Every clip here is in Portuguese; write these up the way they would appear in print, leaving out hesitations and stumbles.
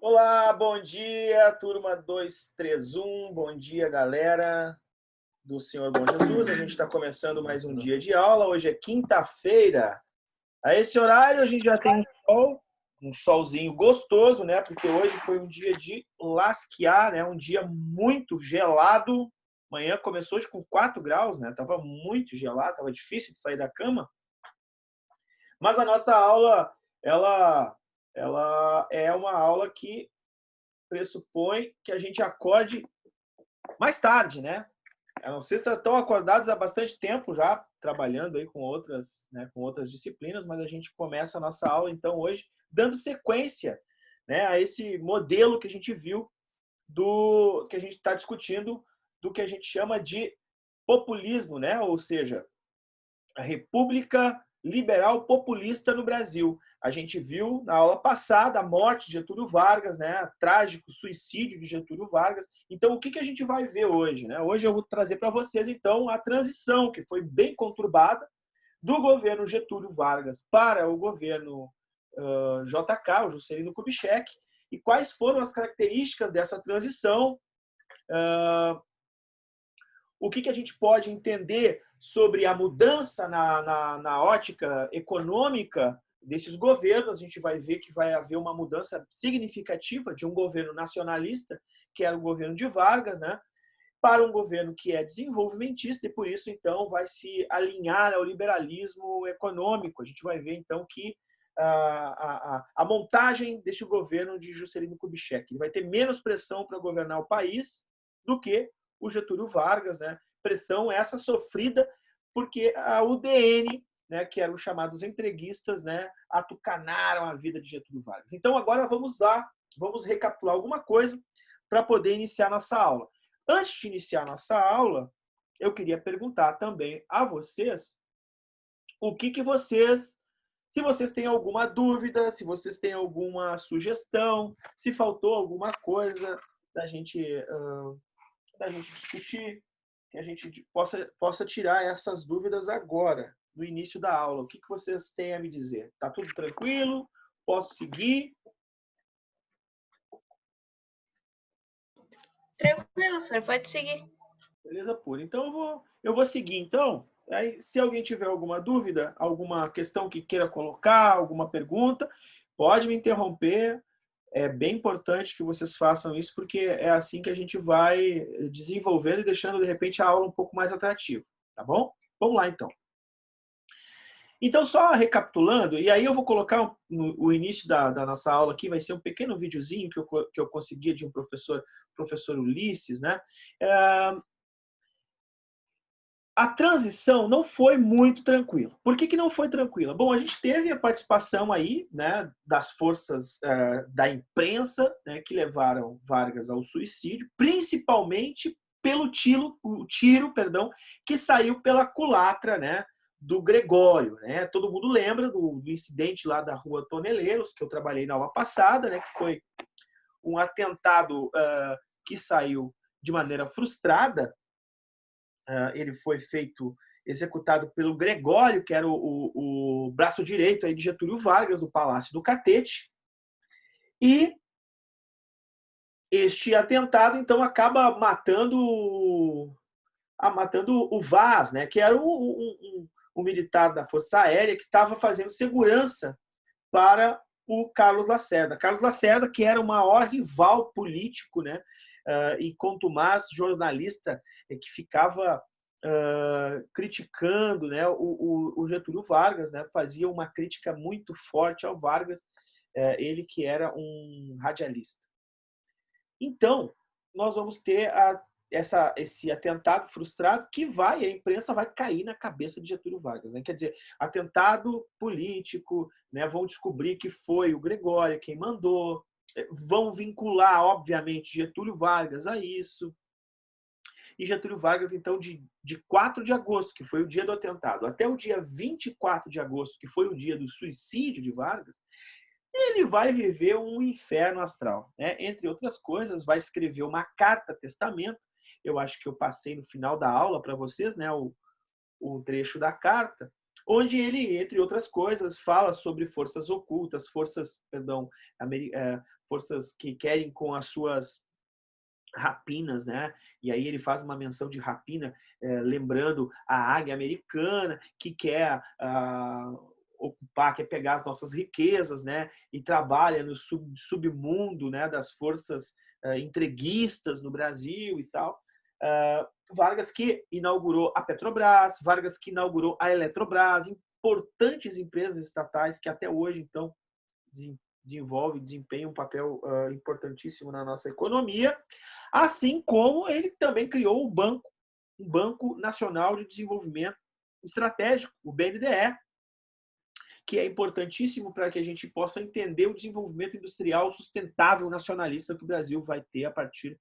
Olá, bom dia, turma 231. Bom dia, galera do Senhor Bom Jesus. A gente está começando mais um dia de aula. Hoje é quinta-feira. A esse horário a gente já tem um solzinho gostoso, né? Porque hoje foi um dia de lasquear, né? Um dia muito gelado. Amanhã começou hoje com 4 graus, né? Tava muito gelado, tava difícil de sair da cama. Mas a nossa aula, ela é uma aula que pressupõe que a gente acorde mais tarde, né? Eu não sei se estão acordados há bastante tempo já, trabalhando aí com outras disciplinas, mas a gente começa a nossa aula, então, hoje, dando sequência, né, a esse modelo que a gente viu, que a gente está discutindo, do que a gente chama de populismo, né? Ou seja, a República Liberal Populista no Brasil. A gente viu na aula passada a morte de Getúlio Vargas, né? Trágico suicídio de Getúlio Vargas. Então, o que a gente vai ver hoje, né? Hoje eu vou trazer para vocês, então, a transição, que foi bem conturbada, do governo Getúlio Vargas para o governo JK, o Juscelino Kubitschek, e quais foram as características dessa transição, o que a gente pode entender sobre a mudança na ótica econômica desses governos. A gente vai ver que vai haver uma mudança significativa de um governo nacionalista, que era o governo de Vargas, né, para um governo que é desenvolvimentista, e por isso, então, vai se alinhar ao liberalismo econômico. A gente vai ver, então, que a montagem deste governo de Juscelino Kubitschek vai ter menos pressão para governar o país do que o Getúlio Vargas, né? Pressão essa sofrida porque a UDN, né, que eram os chamados entreguistas, né, atucanaram a vida de Getúlio Vargas. Então, agora vamos recapitular alguma coisa para poder iniciar nossa aula. Antes de iniciar nossa aula, eu queria perguntar também a vocês o que vocês, se vocês têm alguma dúvida, se vocês têm alguma sugestão, se faltou alguma coisa da gente discutir, que a gente possa tirar essas dúvidas agora, no início da aula. O que vocês têm a me dizer? Tá tudo tranquilo? Posso seguir? Tranquilo, senhor, pode seguir. Beleza pura. Então eu vou seguir, então. Aí, se alguém tiver alguma dúvida, alguma questão que queira colocar, alguma pergunta, pode me interromper. É bem importante que vocês façam isso, porque é assim que a gente vai desenvolvendo e deixando, de repente, a aula um pouco mais atrativa. Tá bom? Vamos lá, então. Então, só recapitulando, e aí eu vou colocar o início da nossa aula aqui, vai ser um pequeno videozinho que eu consegui de um professor Ulisses, né? A transição não foi muito tranquila. Por que não foi tranquila? Bom, a gente teve a participação aí, né, das forças da imprensa, né, que levaram Vargas ao suicídio, principalmente pelo tiro, que saiu pela culatra, né, do Gregório, né? Todo mundo lembra do incidente lá da Rua Toneleiros, que eu trabalhei na aula passada, né, que foi um atentado que saiu de maneira frustrada. Ele foi executado pelo Gregório, que era o braço direito aí de Getúlio Vargas, do Palácio do Catete. E este atentado, então, acaba matando o Vaz, né, que era um militar da Força Aérea que estava fazendo segurança para o Carlos Lacerda. Carlos Lacerda, que era o maior rival político, né, e contumaz jornalista que ficava criticando, né, o Getúlio Vargas, né, fazia uma crítica muito forte ao Vargas, ele que era um radialista. Então, nós vamos ter esse atentado frustrado que a imprensa vai cair na cabeça de Getúlio Vargas, né? Quer dizer, atentado político, né? Vão descobrir que foi o Gregório quem mandou, vão vincular, obviamente, Getúlio Vargas a isso. E Getúlio Vargas, então, de 4 de agosto, que foi o dia do atentado, até o dia 24 de agosto, que foi o dia do suicídio de Vargas, ele vai viver um inferno astral, né? Entre outras coisas, vai escrever uma carta-testamento. Eu acho que eu passei no final da aula para vocês, né, o trecho da carta, onde ele, entre outras coisas, fala sobre forças ocultas, forças que querem com as suas rapinas, né? E aí ele faz uma menção de rapina, lembrando a águia americana que quer ocupar, quer pegar as nossas riquezas, né? E trabalha no submundo, né? Das forças entreguistas no Brasil e tal. Vargas que inaugurou a Petrobras, Vargas que inaugurou a Eletrobras, importantes empresas estatais que até hoje, então, desempenham um papel importantíssimo na nossa economia, assim como ele também criou um Banco Nacional de Desenvolvimento Estratégico, o BNDE, que é importantíssimo para que a gente possa entender o desenvolvimento industrial sustentável nacionalista que o Brasil vai ter a partir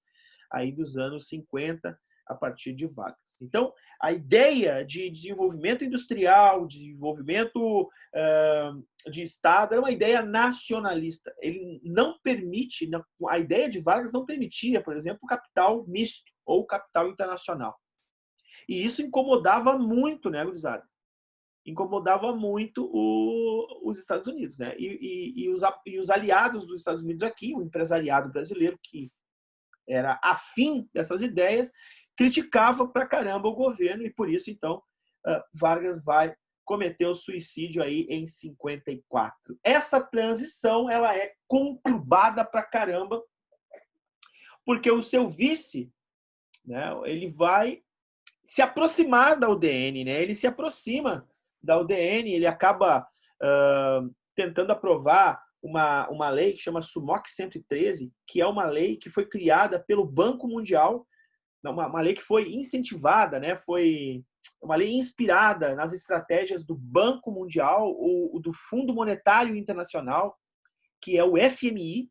aí dos anos 50, a partir de Vargas. Então, a ideia de desenvolvimento industrial, desenvolvimento de Estado, é uma ideia nacionalista. Ele não permite, a ideia de Vargas não permitia, por exemplo, o capital misto ou capital internacional. E isso incomodava muito, né, gurizada? Incomodava muito os Estados Unidos, né? E os aliados dos Estados Unidos aqui, o empresariado brasileiro, que era afim dessas ideias, criticava pra caramba o governo e por isso, então, Vargas vai cometer o suicídio aí em 54. Essa transição, ela é conturbada pra caramba, porque o seu vice, né, ele vai se aproximar da UDN, né? Ele se aproxima da UDN, ele acaba tentando aprovar uma lei que chama SUMOC 113, que é uma lei que foi criada pelo Banco Mundial, uma lei que foi incentivada, né? Foi uma lei inspirada nas estratégias do Banco Mundial, ou do Fundo Monetário Internacional, que é o FMI,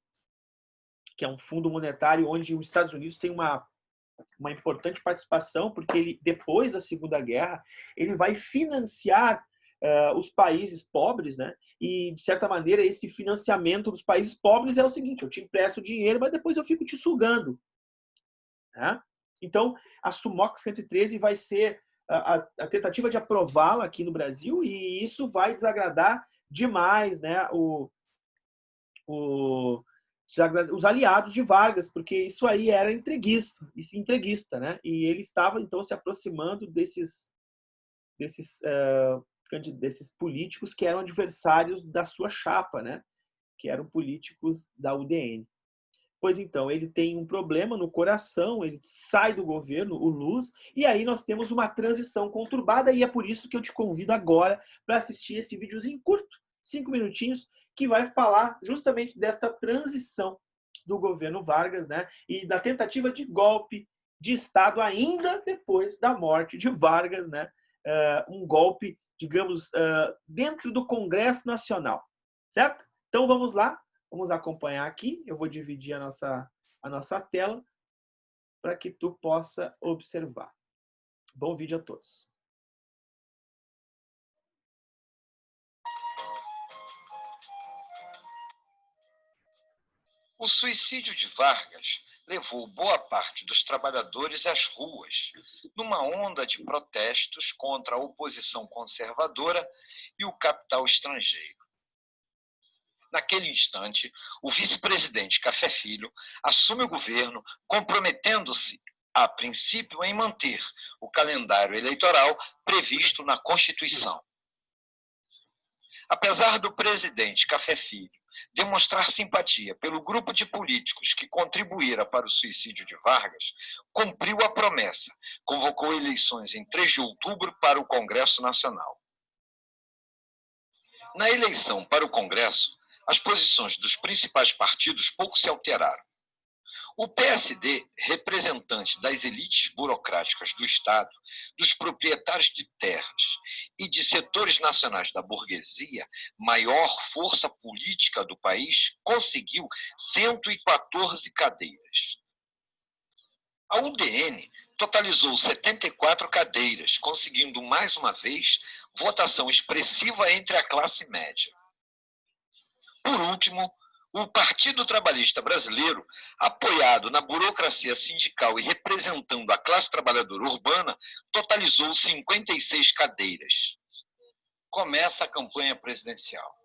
que é um fundo monetário onde os Estados Unidos têm uma importante participação, porque ele, depois da Segunda Guerra, ele vai financiar os países pobres, né? E, de certa maneira, esse financiamento dos países pobres é o seguinte: eu te empresto dinheiro, mas depois eu fico te sugando. Né? Então, a SUMOC 113 vai ser a tentativa de aprová-la aqui no Brasil, e isso vai desagradar demais, né, os aliados de Vargas, porque isso aí era entreguista, né? E ele estava, então, se aproximando desses políticos que eram adversários da sua chapa, né? Que eram políticos da UDN. Pois então, ele tem um problema no coração, ele sai do governo, o Luz, e aí nós temos uma transição conturbada, e é por isso que eu te convido agora para assistir esse videozinho curto, 5 minutinhos, que vai falar justamente desta transição do governo Vargas, né? E da tentativa de golpe de Estado ainda depois da morte de Vargas, né? Um golpe, digamos, dentro do Congresso Nacional, certo? Então vamos lá. Vamos acompanhar aqui. Eu vou dividir a nossa tela para que tu possa observar. Bom vídeo a todos. O suicídio de Vargas levou boa parte dos trabalhadores às ruas, numa onda de protestos contra a oposição conservadora e o capital estrangeiro. Naquele instante, o vice-presidente Café Filho assume o governo, comprometendo-se, a princípio, em manter o calendário eleitoral previsto na Constituição. Apesar do presidente Café Filho demonstrar simpatia pelo grupo de políticos que contribuíra para o suicídio de Vargas, cumpriu a promessa, convocou eleições em 3 de outubro para o Congresso Nacional. Na eleição para o Congresso, as posições dos principais partidos pouco se alteraram. O PSD, representante das elites burocráticas do Estado, dos proprietários de terras e de setores nacionais da burguesia, maior força política do país, conseguiu 114 cadeiras. A UDN totalizou 74 cadeiras, conseguindo mais uma vez votação expressiva entre a classe média. Por último, o Partido Trabalhista Brasileiro, apoiado na burocracia sindical e representando a classe trabalhadora urbana, totalizou 56 cadeiras. começa a campanha presidencial.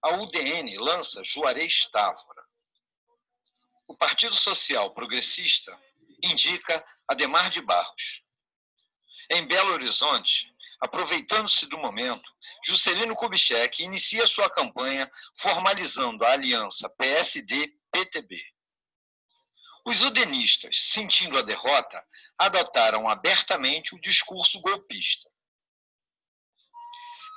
A UDN lança Juarez Távora. O Partido Social Progressista indica Adhemar de Barros. Em Belo Horizonte, aproveitando-se do momento, Juscelino Kubitschek inicia sua campanha formalizando a aliança PSD-PTB. Os udenistas, sentindo a derrota, adotaram abertamente o discurso golpista.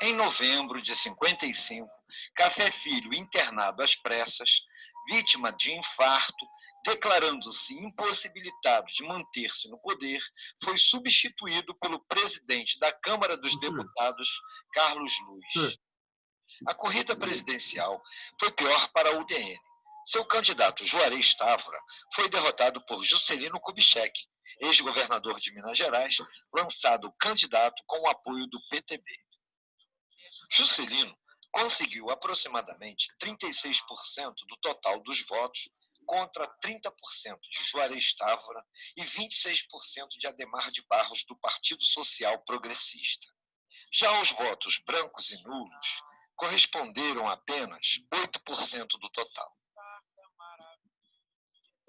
Em novembro de 55, Café Filho, internado às pressas, vítima de infarto, declarando-se impossibilitado de manter-se no poder, foi substituído pelo presidente da Câmara dos Deputados, Carlos Luiz. A corrida presidencial foi pior para a UDN. Seu candidato, Juarez Távora, foi derrotado por Juscelino Kubitschek, ex-governador de Minas Gerais, lançado candidato com o apoio do PTB. Juscelino conseguiu aproximadamente 36% do total dos votos, contra 30% de Juarez Távora e 26% de Adhemar de Barros, do Partido Social Progressista. Já os votos brancos e nulos corresponderam a apenas 8% do total.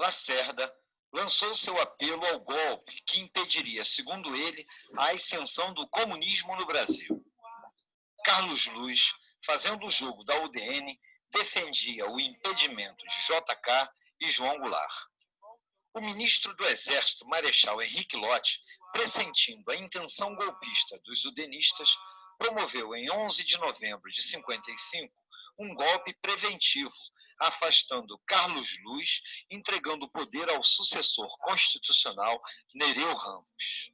Lacerda lançou seu apelo ao golpe que impediria, segundo ele, a ascensão do comunismo no Brasil. Carlos Luiz, fazendo o jogo da UDN, defendia o impedimento de JK e João Goulart. O ministro do Exército, Marechal Henrique Lott, pressentindo a intenção golpista dos udenistas, promoveu em 11 de novembro de 55 um golpe preventivo, afastando Carlos Luiz, entregando o poder ao sucessor constitucional Nereu Ramos.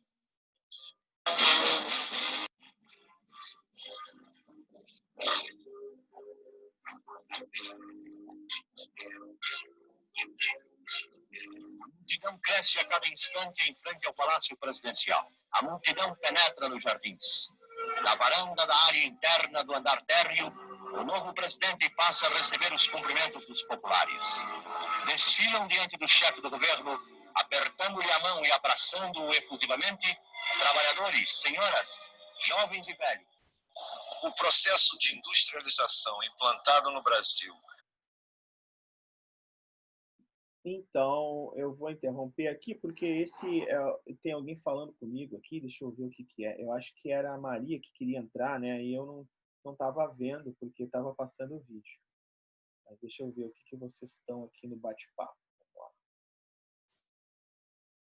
A multidão cresce a cada instante em frente ao Palácio Presidencial. A multidão penetra nos jardins. Da varanda da área interna do andar térreo, o novo presidente passa a receber os cumprimentos dos populares. Desfilam diante do chefe do governo, apertando-lhe a mão e abraçando-o efusivamente, trabalhadores, senhoras, jovens e velhos. O processo de industrialização implantado no Brasil. Então, eu vou interromper aqui, porque tem alguém falando comigo aqui, deixa eu ver o que é. Eu acho que era a Maria que queria entrar, né? E eu não estava vendo, porque estava passando o vídeo. Mas deixa eu ver o que vocês estão aqui no bate-papo.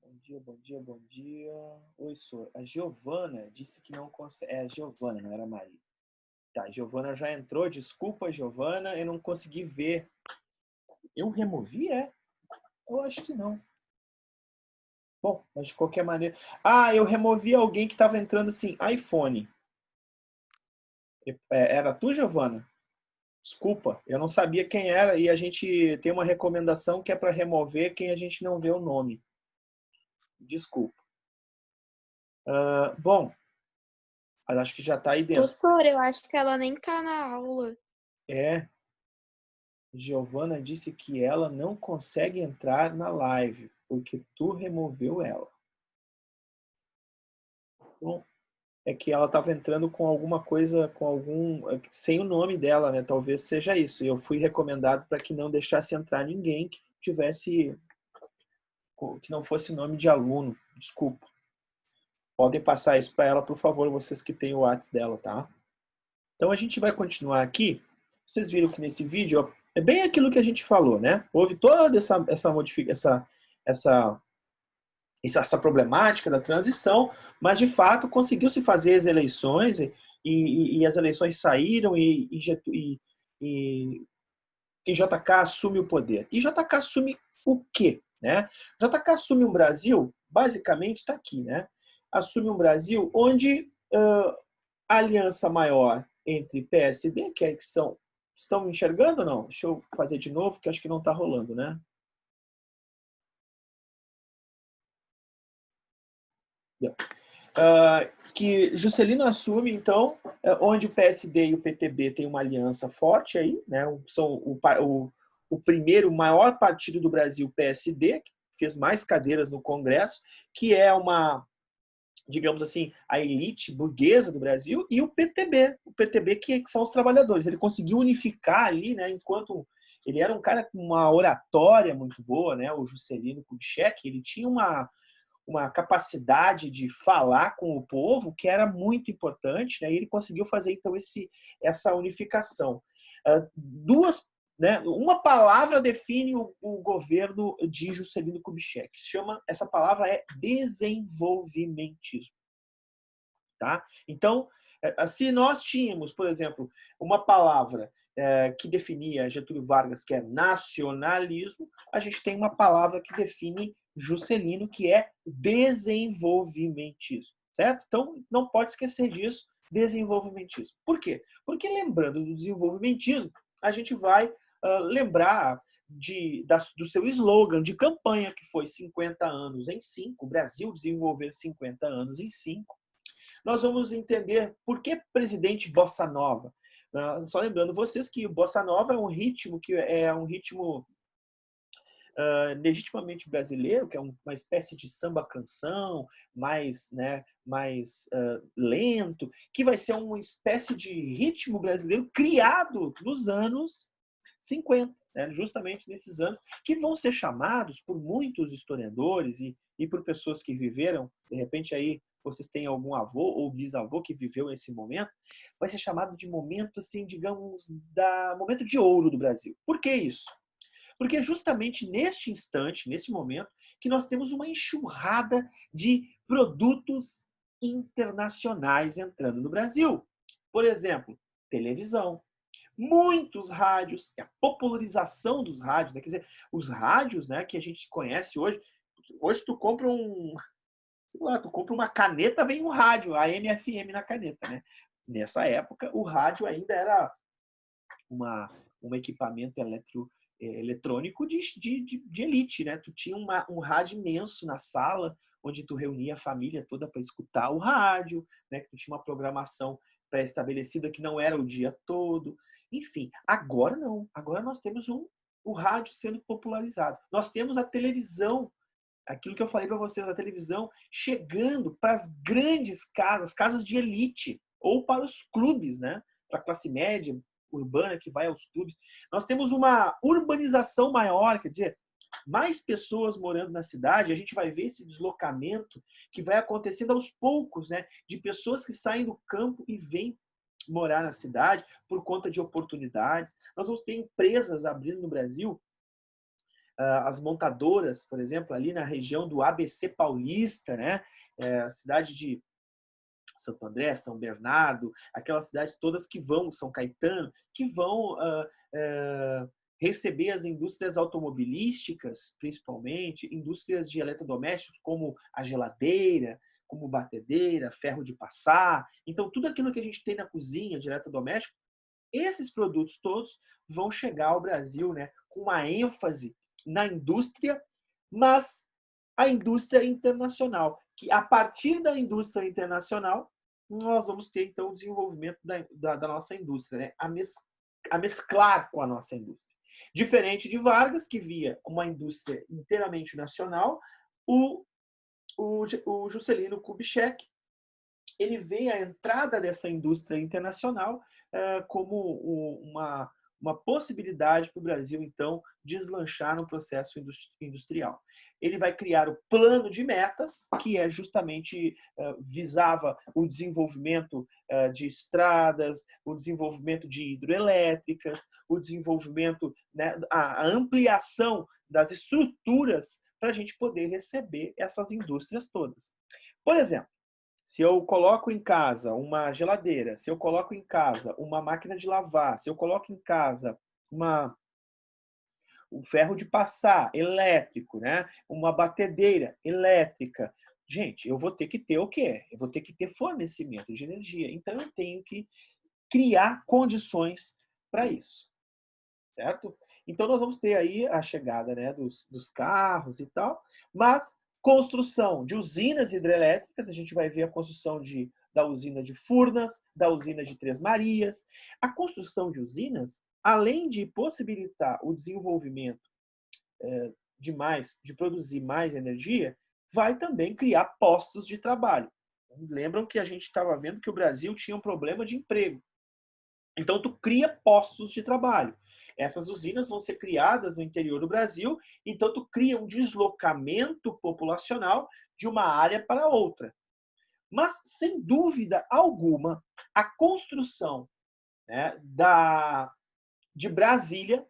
Bom dia, bom dia, bom dia. Oi, senhor. A Giovana disse que não consegue... É a Giovana, não era a Maria. Tá, a Giovana já entrou. Desculpa, Giovana, eu não consegui ver. Eu removi, é? Eu acho que não. Bom, mas de qualquer maneira... Ah, eu removi alguém que estava entrando assim, iPhone. Era tu, Giovana? Desculpa, eu não sabia quem era e a gente tem uma recomendação que é para remover quem a gente não vê o nome. Desculpa. Bom, acho que já está aí dentro. Professor, eu acho que ela nem tá na aula. Giovana disse que ela não consegue entrar na live porque tu removeu ela. Bom, é que ela estava entrando com alguma coisa, sem o nome dela, né? Talvez seja isso. Eu fui recomendado para que não deixasse entrar ninguém que não fosse nome de aluno. Desculpa. Podem passar isso para ela, por favor, vocês que têm o WhatsApp dela, tá? Então a gente vai continuar aqui. Vocês viram que nesse vídeo é bem aquilo que a gente falou, né? Houve toda essa problemática da transição, mas de fato conseguiu-se fazer as eleições e as eleições saíram e JK assume o poder. E JK assume o quê? Né? JK assume um Brasil, basicamente está aqui, né? Assume um Brasil onde a aliança maior entre PSD, que estão me enxergando ou não? Deixa eu fazer de novo, que acho que não está rolando, né? Que Juscelino assume, então, onde o PSD e o PTB têm uma aliança forte aí, né? São o primeiro, maior partido do Brasil, PSD, que fez mais cadeiras no Congresso, que é uma digamos assim, a elite burguesa do Brasil, e o PTB que são os trabalhadores. Ele conseguiu unificar ali, né, enquanto ele era um cara com uma oratória muito boa, né, o Juscelino Kubitschek, ele tinha uma capacidade de falar com o povo que era muito importante, né, e ele conseguiu fazer, então, essa unificação. Duas, né, uma palavra define o governo de Juscelino Kubitschek. Essa palavra é desenvolvimentismo. Tá? Então, se nós tínhamos, por exemplo, uma palavra que definia Getúlio Vargas, que é nacionalismo, a gente tem uma palavra que define Juscelino, que é desenvolvimentismo. Certo? Então, não pode esquecer disso, desenvolvimentismo. Por quê? Porque lembrando do desenvolvimentismo, a gente vai lembrar do seu slogan de campanha, que foi 50 anos em 5, o Brasil desenvolver 50 anos em 5. Nós vamos entender por que presidente Bossa Nova. Só lembrando vocês que Bossa Nova é um ritmo legitimamente brasileiro, que é uma espécie de samba-canção mais lento, que vai ser uma espécie de ritmo brasileiro criado nos anos 50, né? Justamente nesses anos, que vão ser chamados por muitos historiadores e por pessoas que viveram, de repente aí vocês têm algum avô ou bisavô que viveu esse momento, vai ser chamado de momento, assim, digamos, momento de ouro do Brasil. Por que isso? Porque é justamente neste instante, nesse momento, que nós temos uma enxurrada de produtos internacionais entrando no Brasil. Por exemplo, televisão, muitos rádios, a popularização dos rádios, né? Quer dizer, os rádios, né, que a gente conhece hoje tu compra tu compra uma caneta, vem um rádio, AM, FM na caneta, né? Nessa época, o rádio ainda era um equipamento eletrônico de elite, né? Tu tinha um rádio imenso na sala, onde tu reunia a família toda para escutar o rádio, né? Tu tinha uma programação pré-estabelecida que não era o dia todo. Enfim, agora não. Agora nós temos o rádio sendo popularizado. Nós temos a televisão, aquilo que eu falei para vocês, a televisão chegando para as grandes casas de elite, ou para os clubes, né? Para a classe média urbana que vai aos clubes. Nós temos uma urbanização maior, quer dizer, mais pessoas morando na cidade. A gente vai ver esse deslocamento que vai acontecendo aos poucos, né? De pessoas que saem do campo e vêm morar na cidade por conta de oportunidades. Nós vamos ter empresas abrindo no Brasil, as montadoras, por exemplo, ali na região do ABC Paulista, né? A cidade de Santo André, São Bernardo, aquelas cidades todas que vão, São Caetano, que vão receber as indústrias automobilísticas, principalmente, indústrias de eletrodomésticos, como a geladeira, como batedeira, ferro de passar. Então, tudo aquilo que a gente tem na cozinha de eletrodoméstico, esses produtos todos vão chegar ao Brasil, né, com uma ênfase na indústria, mas a indústria internacional, que a partir da indústria internacional, nós vamos ter, então, o desenvolvimento da nossa indústria, né, a mesclar com a nossa indústria. Diferente de Vargas, que via uma indústria inteiramente nacional, o Juscelino Kubitschek, ele vê a entrada dessa indústria internacional como uma possibilidade para o Brasil, então, deslanchar no processo industrial. Ele vai criar o plano de metas, que é justamente visava o desenvolvimento de estradas, o desenvolvimento de hidroelétricas, o desenvolvimento, né, a ampliação das estruturas para a gente poder receber essas indústrias todas. Por exemplo, se eu coloco em casa uma geladeira, se eu coloco em casa uma máquina de lavar, se eu coloco em casa um ferro de passar elétrico, né? Uma batedeira elétrica, gente, eu vou ter que ter o quê? Eu vou ter que ter fornecimento de energia. Então, eu tenho que criar condições para isso, certo? Então, nós vamos ter aí a chegada, né, dos carros e tal, mas construção de usinas hidrelétricas, a gente vai ver a construção da usina de Furnas, da usina de Três Marias. A construção de usinas, além de possibilitar o desenvolvimento de produzir mais energia, vai também criar postos de trabalho. Lembram que a gente estava vendo que o Brasil tinha um problema de emprego. Então, tu cria postos de trabalho. Essas usinas vão ser criadas no interior do Brasil, então tu cria um deslocamento populacional de uma área para outra. Mas, sem dúvida alguma, a construção, né, de Brasília,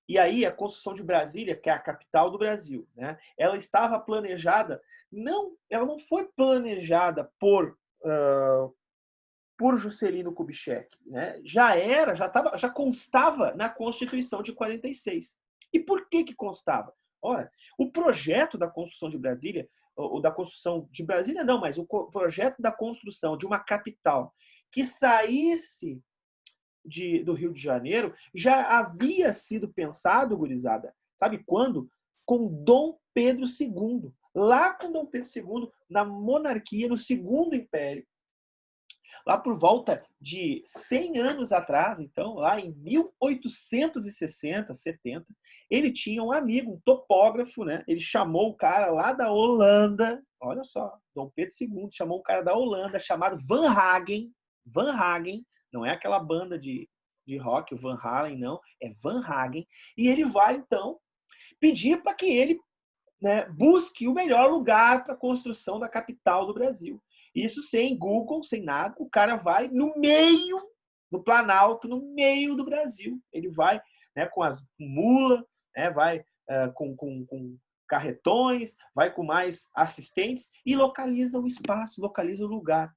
e aí a construção de Brasília, que é a capital do Brasil, né, ela estava planejada, ela não foi planejada por Juscelino Kubitschek, né? Já constava na Constituição de 46. E por que constava? Ora, o projeto da construção de Brasília, ou da construção de Brasília não, mas o projeto da construção de uma capital que saísse do Rio de Janeiro já havia sido pensado, gurizada, sabe quando? Com Dom Pedro II. Lá com Dom Pedro II, na monarquia, no Segundo Império, lá por volta de 100 anos atrás, então, lá em 1860, 70, ele tinha um amigo, um topógrafo, né? Ele chamou o cara lá da Holanda, olha só, Dom Pedro II chamou um cara da Holanda chamado Van Hagen, não é aquela banda de rock, o Van Halen, não, é Van Hagen, e ele vai, então, pedir para que ele, né, busque o melhor lugar para a construção da capital do Brasil. Isso sem Google, sem nada. O cara vai no meio do Planalto, no meio do Brasil. Ele vai, né, com as mulas, né, vai com carretões, vai com mais assistentes e localiza o espaço, localiza o lugar.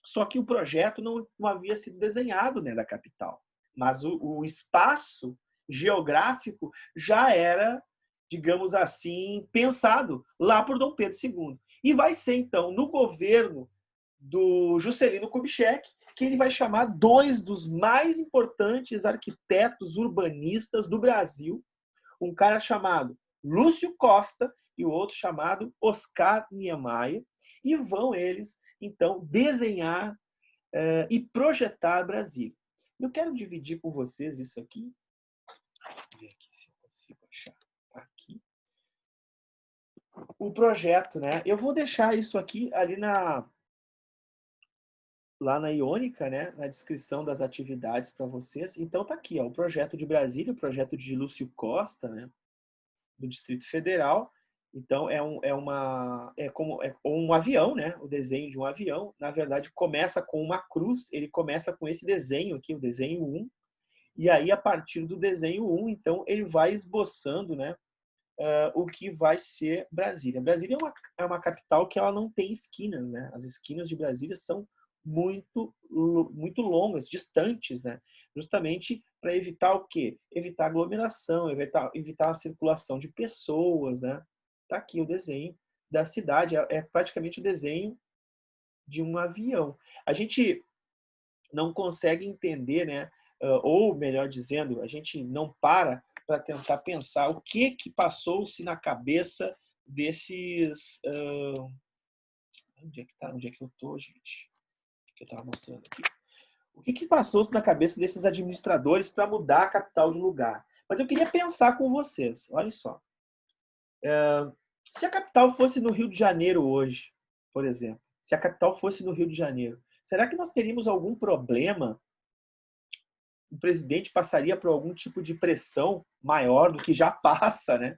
Só que o projeto não havia sido desenhado, né, da capital. Mas o espaço geográfico já era, digamos assim, pensado lá por Dom Pedro II. E vai ser, então, no governo do Juscelino Kubitschek, que ele vai chamar dois dos mais importantes arquitetos urbanistas do Brasil, um cara chamado Lúcio Costa e o outro chamado Oscar Niemeyer, e vão eles, então, desenhar e projetar Brasília. Eu quero dividir com vocês isso aqui. Vou ver aqui se eu consigo achar aqui. O projeto, né? Eu vou deixar isso aqui ali lá na Iônica, né? Na descrição das atividades para vocês. Então tá aqui, ó, o projeto de Brasília, o projeto de Lúcio Costa, né? Do Distrito Federal. Então é como um avião, né? O desenho de um avião. Na verdade, começa com uma cruz. Ele começa com esse desenho aqui, o desenho 1. E aí, a partir do desenho 1, então, ele vai esboçando, né, o que vai ser Brasília. Brasília é uma capital que ela não tem esquinas, né? As esquinas de Brasília são muito longas, distantes, né? Justamente para evitar o quê? Evitar aglomeração, evitar a circulação de pessoas, né? Tá aqui o desenho da cidade, é praticamente o desenho de um avião. A gente não consegue entender, né? Ou melhor dizendo, a gente não para tentar pensar o que passou-se na cabeça desses... Onde é que tá? Onde é que eu tô, gente? O que eu estava mostrando aqui? O que passou-se na cabeça desses administradores para mudar a capital de lugar? Mas eu queria pensar com vocês. Olha só. Se a capital fosse no Rio de Janeiro hoje, por exemplo, se a capital fosse no Rio de Janeiro, será que nós teríamos algum problema? O presidente passaria por algum tipo de pressão maior do que já passa, né?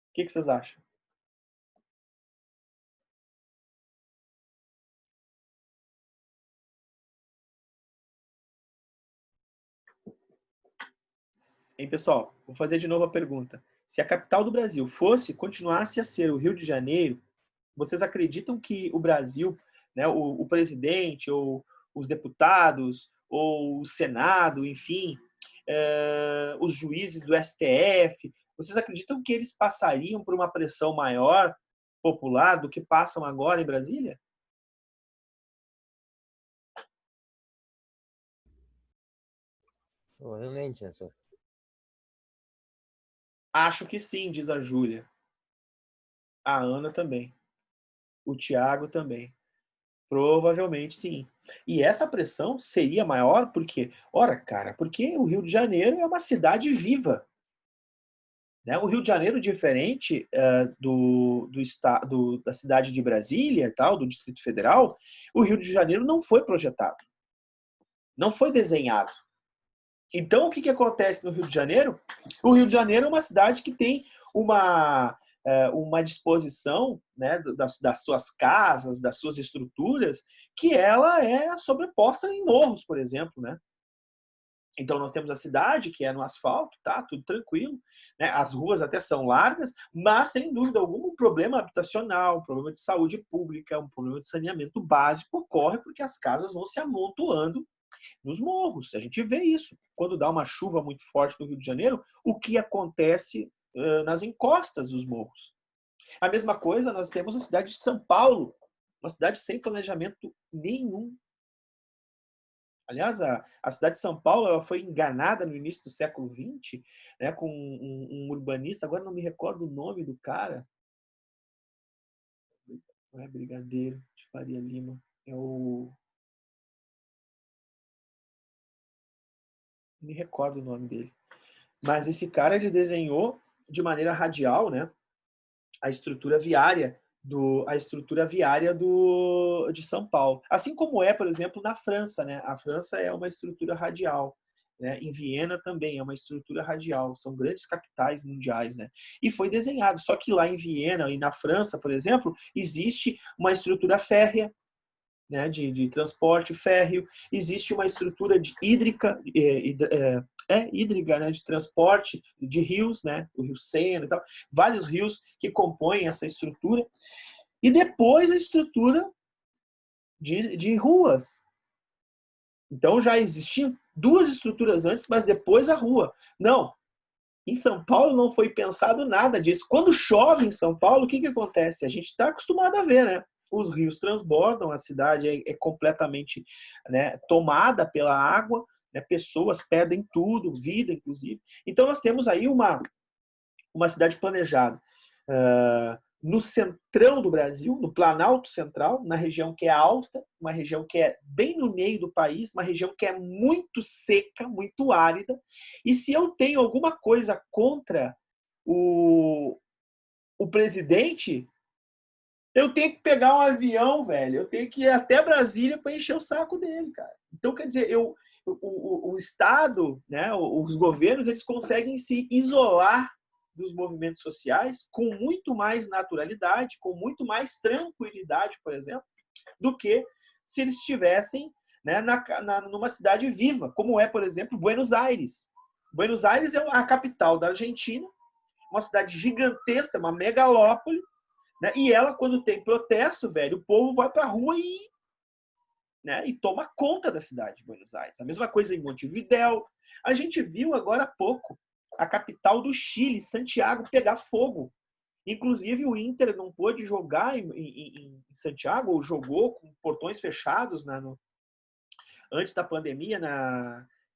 O que vocês acham? Hein, pessoal? Vou fazer de novo a pergunta. Se a capital do Brasil continuasse a ser o Rio de Janeiro, vocês acreditam que o Brasil, né, o presidente, ou os deputados, ou o Senado, enfim, os juízes do STF, vocês acreditam que eles passariam por uma pressão maior popular do que passam agora em Brasília? Provavelmente, né, senhor? Acho que sim, diz a Júlia. A Ana também. O Tiago também. Provavelmente sim. E essa pressão seria maior porque, ora, cara, porque o Rio de Janeiro é uma cidade viva. Né? O Rio de Janeiro, diferente da cidade de Brasília, tal, do Distrito Federal, o Rio de Janeiro não foi projetado, não foi desenhado. Então, o que acontece no Rio de Janeiro? O Rio de Janeiro é uma cidade que tem uma disposição, né, das suas casas, das suas estruturas, que ela é sobreposta em morros, por exemplo, né? Então, nós temos a cidade, que é no asfalto, tá? Tudo tranquilo. Né? As ruas até são largas, mas, sem dúvida alguma, um problema habitacional, um problema de saúde pública, um problema de saneamento básico ocorre porque as casas vão se amontoando nos morros. A gente vê isso. Quando dá uma chuva muito forte no Rio de Janeiro, o que acontece nas encostas dos morros? A mesma coisa nós temos na cidade de São Paulo, uma cidade sem planejamento nenhum. Aliás, a cidade de São Paulo ela foi enganada no início do século XX, né, com um urbanista, agora não me recordo o nome do cara. Não é Brigadeiro de Faria Lima, é o... Não me recordo o nome dele. Mas esse cara ele desenhou de maneira radial, né, a estrutura viária de São Paulo. Assim como é, por exemplo, na França, né? A França é uma estrutura radial. Né? Em Viena também é uma estrutura radial. São grandes capitais mundiais, né? E foi desenhado. Só que lá em Viena e na França, por exemplo, existe uma estrutura férrea, né, de transporte férreo, existe uma estrutura hídrica, né, de transporte de rios, né, o Rio Sena e tal, vários rios que compõem essa estrutura, e depois a estrutura de ruas. Então já existiam duas estruturas antes, mas depois a rua. Não, em São Paulo não foi pensado nada disso. Quando chove em São Paulo, o que acontece? A gente está acostumado a ver, né? Os rios transbordam, a cidade é completamente, né, tomada pela água, né, pessoas perdem tudo, vida inclusive. Então nós temos aí uma cidade planejada no centrão do Brasil, no Planalto Central, na região que é alta, uma região que é bem no meio do país, uma região que é muito seca, muito árida. E se eu tenho alguma coisa contra o presidente, eu tenho que pegar um avião, velho. Eu tenho que ir até Brasília para encher o saco dele, cara. Então, quer dizer, o Estado, né, os governos, eles conseguem se isolar dos movimentos sociais com muito mais naturalidade, com muito mais tranquilidade, por exemplo, do que se eles estivessem, né, numa cidade viva, como é, por exemplo, Buenos Aires. Buenos Aires é a capital da Argentina, uma cidade gigantesca, uma megalópole, né? E ela, quando tem protesto, velho, o povo vai para a rua e toma conta da cidade de Buenos Aires. A mesma coisa em Montevidéu. A gente viu agora há pouco a capital do Chile, Santiago, pegar fogo. Inclusive, o Inter não pôde jogar em Santiago, ou jogou com portões fechados antes da pandemia,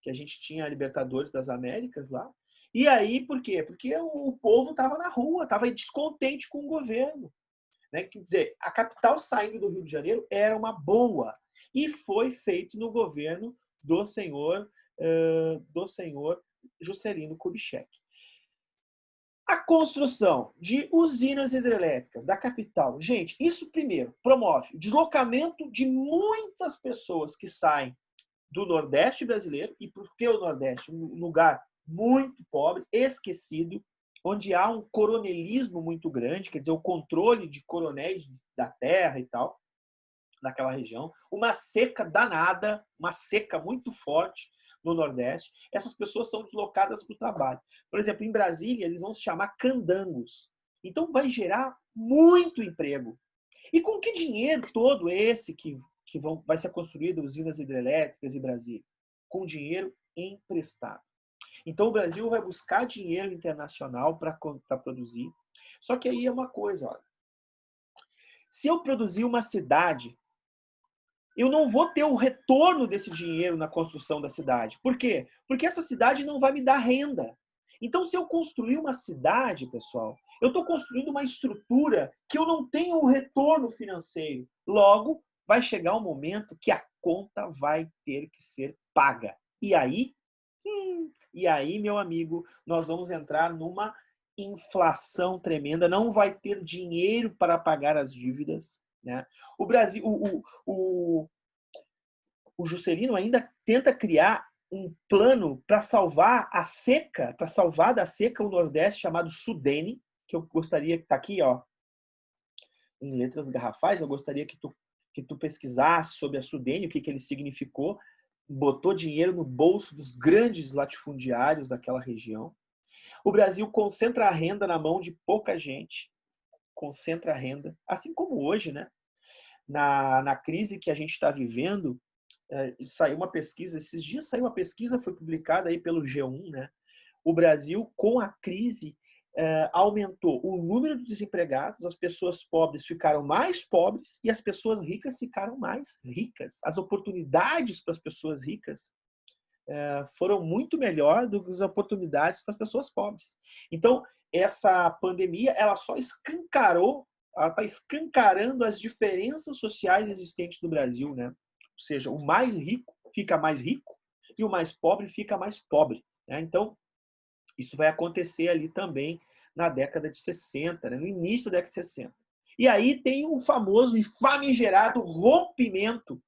que a gente tinha a Libertadores das Américas lá. E aí, por quê? Porque o povo estava na rua, estava descontente com o governo. Né? Quer dizer, a capital saindo do Rio de Janeiro era uma boa. E foi feito no governo do senhor Juscelino Kubitschek. A construção de usinas hidrelétricas da capital, gente, isso primeiro promove o deslocamento de muitas pessoas que saem do Nordeste brasileiro, e por que o Nordeste? Um lugar muito pobre, esquecido, onde há um coronelismo muito grande, quer dizer, o controle de coronéis da terra e tal, naquela região, uma seca danada, uma seca muito forte no Nordeste. Essas pessoas são deslocadas para o trabalho. Por exemplo, em Brasília, eles vão se chamar candangos. Então, vai gerar muito emprego. E com que dinheiro todo esse que vai ser construído usinas hidrelétricas em Brasília? Com dinheiro emprestado. Então, o Brasil vai buscar dinheiro internacional para produzir. Só que aí é uma coisa, olha. Se eu produzir uma cidade, eu não vou ter o retorno desse dinheiro na construção da cidade. Por quê? Porque essa cidade não vai me dar renda. Então, se eu construir uma cidade, pessoal, eu estou construindo uma estrutura que eu não tenho o retorno financeiro. Logo, vai chegar um momento que a conta vai ter que ser paga. E aí, meu amigo, nós vamos entrar numa inflação tremenda, não vai ter dinheiro para pagar as dívidas, né? O Brasil, o Juscelino ainda tenta criar um plano para salvar a seca, para salvar da seca o Nordeste, chamado Sudene, que eu gostaria que está aqui, ó, em letras garrafais, eu gostaria que tu pesquisasse sobre a Sudene, o que ele significou, botou dinheiro no bolso dos grandes latifundiários daquela região. O Brasil concentra a renda na mão de pouca gente, concentra a renda, assim como hoje, né? Na crise que a gente está vivendo, saiu uma pesquisa, esses dias saiu uma pesquisa, foi publicada aí pelo G1, né? O Brasil, com a crise, aumentou o número de desempregados, as pessoas pobres ficaram mais pobres e as pessoas ricas ficaram mais ricas. As oportunidades para as pessoas ricas foram muito melhor do que as oportunidades para as pessoas pobres. Então, essa pandemia, ela só escancarou, ela está escancarando as diferenças sociais existentes no Brasil, né? Ou seja, o mais rico fica mais rico e o mais pobre fica mais pobre, né? Então, isso vai acontecer ali também na década de 60, né? No início da década de 60. E aí tem o famoso e famigerado rompimento,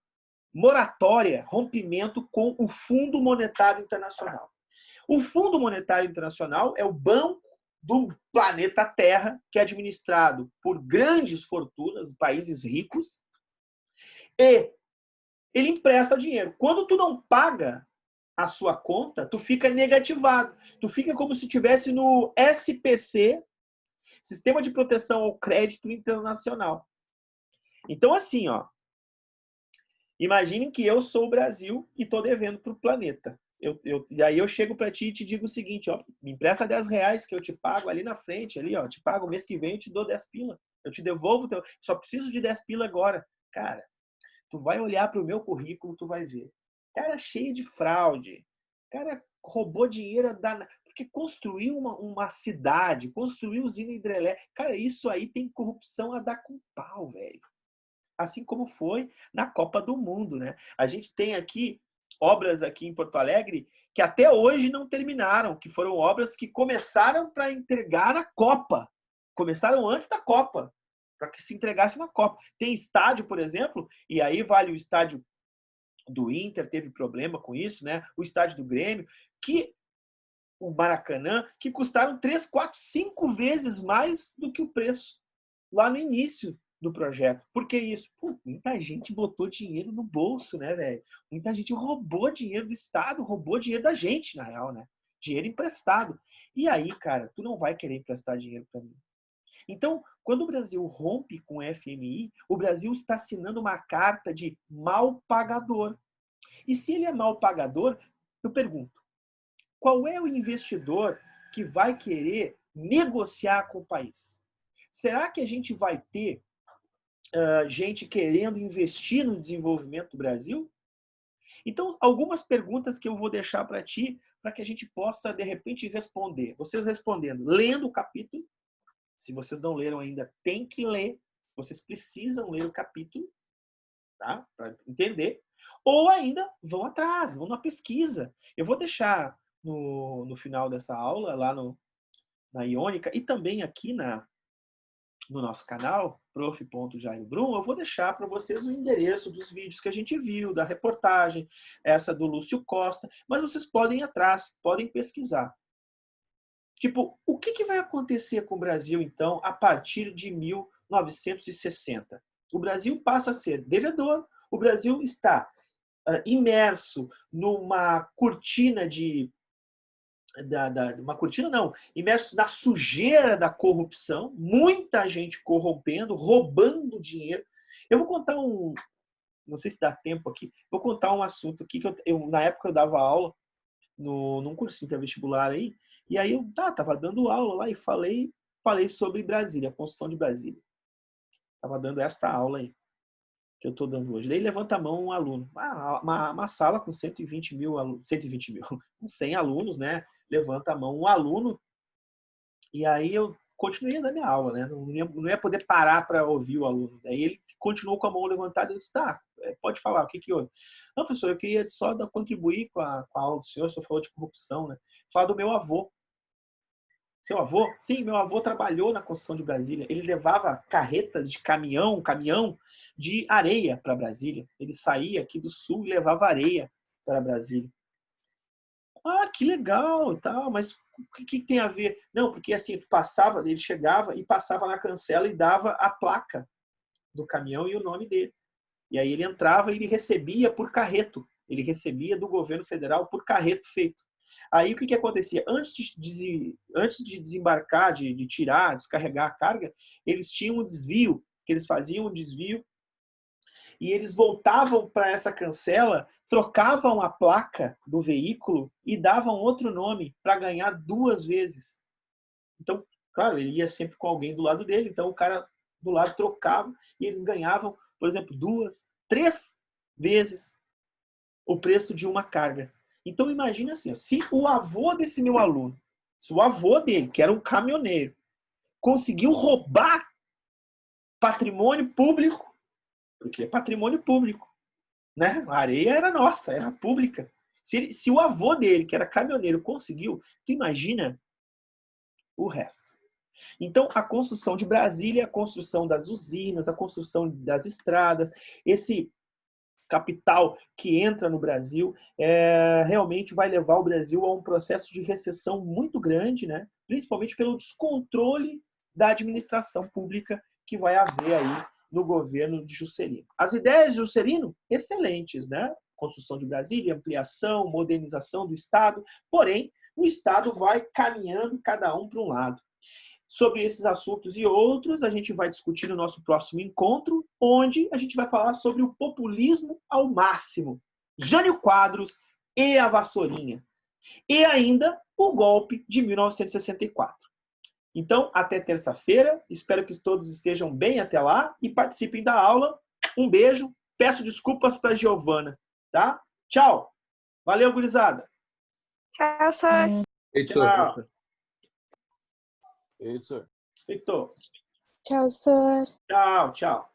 moratória, rompimento com o Fundo Monetário Internacional. O Fundo Monetário Internacional é o banco do planeta Terra, que é administrado por grandes fortunas, países ricos, e ele empresta dinheiro. Quando tu não paga a sua conta, tu fica negativado. Tu fica como se estivesse no SPC, Sistema de Proteção ao Crédito Internacional. Então, assim, ó, imaginem que eu sou o Brasil e estou devendo para o planeta. E aí eu chego para ti e te digo o seguinte, ó, me empresta R$10 que eu te pago ali na frente, ali, ó, te pago mês que vem, eu te dou 10 pila. Eu te devolvo, só preciso de 10 pila agora. Cara, tu vai olhar para o meu currículo, tu vai ver. Cara cheio de fraude. Cara roubou dinheiro porque construiu uma cidade, construiu usina hidrelétrica. Cara, isso aí tem corrupção a dar com pau, velho. Assim como foi na Copa do Mundo, né? A gente tem aqui obras aqui em Porto Alegre que até hoje não terminaram, que foram obras que começaram para entregar na Copa. Começaram antes da Copa, para que se entregasse na Copa. Tem estádio, por exemplo, e aí vale o estádio do Inter, teve problema com isso, né? O estádio do Grêmio, que o Maracanã, que custaram 3, 4, 5 vezes mais do que o preço lá no início do projeto. Por que isso? Pô, muita gente botou dinheiro no bolso, né, velho? Muita gente roubou dinheiro do Estado, roubou dinheiro da gente, na real, né? Dinheiro emprestado. E aí, cara, tu não vai querer emprestar dinheiro para mim. Então, quando o Brasil rompe com o FMI, o Brasil está assinando uma carta de mal pagador. E se ele é mal pagador, eu pergunto, qual é o investidor que vai querer negociar com o país? Será que a gente vai ter gente querendo investir no desenvolvimento do Brasil? Então, algumas perguntas que eu vou deixar para ti, para que a gente possa, de repente, responder. Vocês respondendo, lendo o capítulo. Se vocês não leram ainda, tem que ler. Vocês precisam ler o capítulo, tá? Para entender. Ou ainda, vão atrás, vão na pesquisa. Eu vou deixar no final dessa aula, lá na Iônica, e também aqui no nosso canal, prof.jairobrum, eu vou deixar para vocês o endereço dos vídeos que a gente viu, da reportagem, essa do Lúcio Costa, mas vocês podem ir atrás, podem pesquisar. Tipo, o que vai acontecer com o Brasil, então, a partir de 1960? O Brasil passa a ser devedor, o Brasil está imerso numa cortina uma cortina não, imerso na sujeira da corrupção, muita gente corrompendo, roubando dinheiro. Eu vou contar não sei se dá tempo aqui, vou contar um assunto aqui que na época eu dava aula num cursinho pré-vestibular aí, e aí eu tava dando aula lá e falei sobre Brasília, a construção de Brasília. Tava dando esta aula aí que eu estou dando hoje. Daí levanta a mão um aluno. Uma sala com 120 mil, com 100 alunos, né? Levanta a mão um aluno e aí eu continuei dando minha aula, né? Não ia poder parar para ouvir o aluno. Daí ele continuou com a mão levantada e eu disse, pode falar, o que houve? Não, professor, eu queria só contribuir com a aula do senhor, o senhor falou de corrupção, né? Falar do meu avô. Seu avô? Sim, meu avô trabalhou na construção de Brasília. Ele levava carretas de caminhão de areia para Brasília. Ele saía aqui do sul e levava areia para Brasília. Ah, que legal e tal, mas o que tem a ver? Não, porque assim, ele chegava e passava na cancela e dava a placa do caminhão e o nome dele. E aí ele entrava e ele recebia por carreto. Ele recebia do governo federal por carreto feito. Aí o que acontecia? Antes de desembarcar, de tirar, descarregar a carga, eles tinham um desvio, que eles faziam um desvio e eles voltavam para essa cancela, trocavam a placa do veículo e davam outro nome para ganhar 2 vezes. Então, claro, ele ia sempre com alguém do lado dele, então o cara do lado trocava e eles ganhavam, por exemplo, 2, 3 vezes o preço de uma carga. Então imagina assim, se o avô desse meu aluno, se o avô dele, que era um caminhoneiro, conseguiu roubar patrimônio público, porque é patrimônio público, né? A areia era nossa, era pública. Se o avô dele, que era caminhoneiro, conseguiu, tu imagina o resto. Então, a construção de Brasília, a construção das usinas, a construção das estradas, esse capital que entra no Brasil, realmente vai levar o Brasil a um processo de recessão muito grande, né? Principalmente pelo descontrole da administração pública que vai haver aí no governo de Juscelino. As ideias de Juscelino, excelentes, né? Construção de Brasília, ampliação, modernização do Estado, porém, o Estado vai caminhando cada um para um lado. Sobre esses assuntos e outros, a gente vai discutir no nosso próximo encontro, onde a gente vai falar sobre o populismo ao máximo, Jânio Quadros e a Vassourinha, e ainda o golpe de 1964. Então, até terça-feira, espero que todos estejam bem até lá e participem da aula. Um beijo, peço desculpas para a Giovana, tá? Tchau! Valeu, gurizada! Tchau, Sor. Tchau! Heitor. Heitor. Tchau, Sor. Tchau, tchau.